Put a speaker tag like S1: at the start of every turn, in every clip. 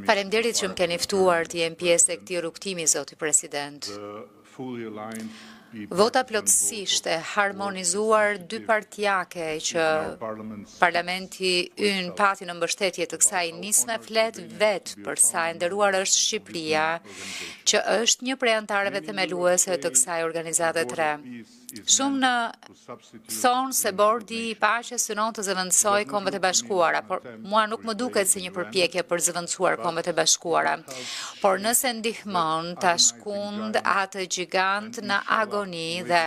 S1: Faleminderit që më keni ftuar të jem pjesë e këtij rrugtimi, zoti president. Vota plotësisht e harmonizuar dy partijake që parlamenti ynë pati në mbështetje të kësaj nisme flet vetë për sa e nderuar është Shqipëria, që është një prej antarëve themeluese të kësaj organizate 3. Shumë në thonë se bordi i paqes synon të zëvendësoj Kombet e Bashkuara, por mua nuk më duket si një përpjekje për zëvendësuar Kombet e Bashkuara. Por nëse ndihmon ta shkund atë gjigant në agoni dhe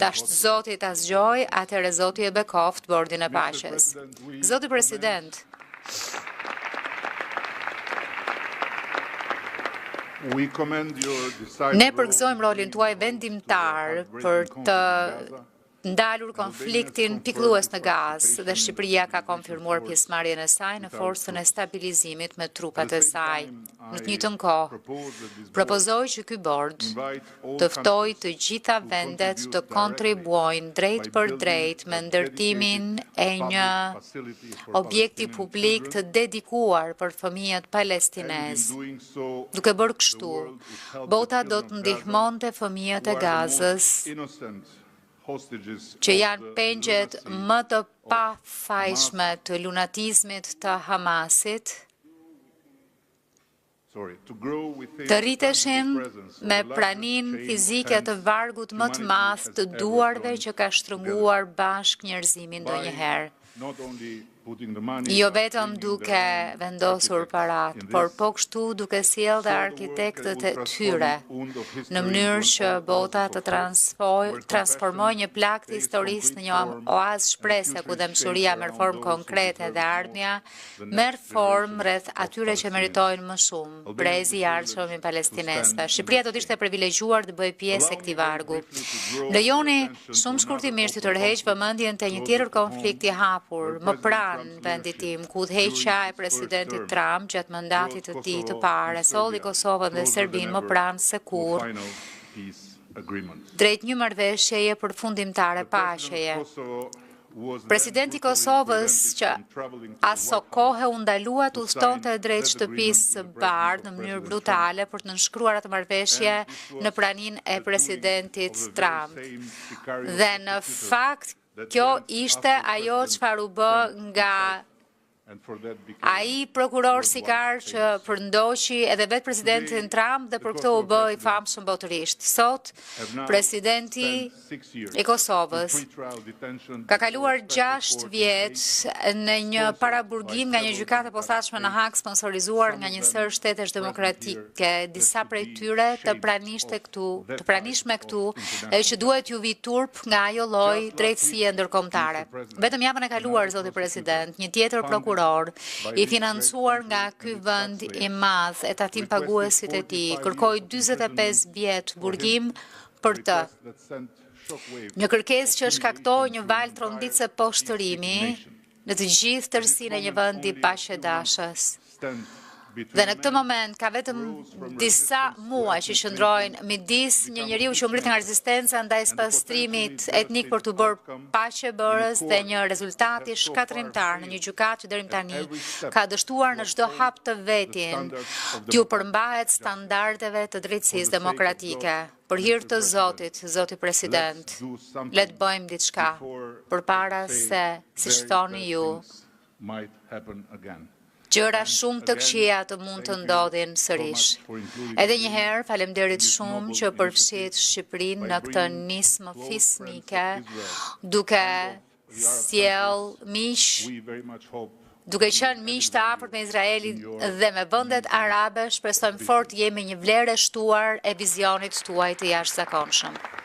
S1: dashtë Zoti ta zgjoj, atëherë Zoti e bekoft bordin e paqes. Zoti president, ne përgëzojmë rolin tuaj vendimtar për të ndalur konfliktin pikëllues në Gazë dhe Shqipëria ka konfirmuar pjesëmarrjen e saj në forcën e stabilizimit me trupat e saj. Në të njëjtën kohë, propozoj që ky bord të ftojë të gjitha vendet të kontribuojnë drejt për drejt me ndërtimin e një objekti publik të dedikuar për fëmijët palestinezë. Duke bërë kështu, bota do të ndihmonte fëmijët e Gazës, që janë pengjet më të pafajshme të lunatizmit të Hamasit, të rriteshin me pranin fizike të vargut më të madh të duarve që ka shtrënguar bashk njerëzimin ndonjëherë. Jo vetëm duke vendosur parat, por po kështu duke sjellë dhe arkitektët e tyre, në mënyrë që bota të transformojë një plak të historisë në një oazë shprese ku dëmshuria merr formë konkrete dhe ardhmja merr formë rreth atyre që meritojnë më shumë, brezi i ardhshëm i palestinezëve. Shqipëria do të ishte privilegjuar të bëjë pjesë e këtij vargu. Lejoni shumë shkurtimisht të tërheq vëmendjen te një tjetër konflikt i hapur, më pranë vendit tim, ku udhëheqja e presidentit Trump gjatë mandatit të tij të parë solli Kosovën dhe Serbinë më pranë se kurrë drejt një marrëveshjeje përfundimtare paqeje. Presidenti i Kosovës, që aso kohë u ndalua të udhëtonte drejt shtëpisë së bardhë në mënyrë brutale për të nënshkruar atë marrëveshje në praninë e presidentit Trump. Dhe në fakt kjo ishte ajo çfarë u bë nga ai prokuror sikar që përndoqi edhe vetë presidentin Trump dhe për këto u bë i famshëm botërisht. Sot, presidenti i Kosovës ka kaluar 6 vjet në një paraburgim nga një gjykate e posaçme në Hag sponsorizuar nga një sër shtetesh demokratike, disa prej tyre të pranishme këtu e që duhet ju vi turp nga ajo lloj drejtësie ndërkombëtare. Vetëm javën e kaluar, zoti president, një tjetër prokuror i financuar nga ky vend i madh e tatim paguesit e tij kërkoi 45 vjet burgim për të. Një kërkesë që shkaktoi një val tronditse poshtërimi në të gjithë tërsinë e një vendi paqëdashës. Dhe në këtë moment ka vetëm disa muaj që qëndrojnë midis një njeriu që u ngrit nga rezistenca ndaj spastrimit etnik për të bërë paqe bërës dhe një rezultati shkatrimtar në një gjykatë që deri tani ka dështuar në çdo hap të vetin t'ju përmbahet standardeve të drejtësisë demokratike. Për hir të Zotit, zoti president, le të bëjmë diçka përpara se, siç thoni ju, gjëra shumë të këqija të mund të ndodhin sërish. Edhe një herë, faleminderit shumë që përfshit Shqipërinë në këtë nismë fisnike, duke sjell miq, duke qenë miq të afërt me Izraelin dhe me vendet arabe, shpresojmë fort jemi një vlerë e shtuar e vizionit tuaj të jashtëzakonshëm.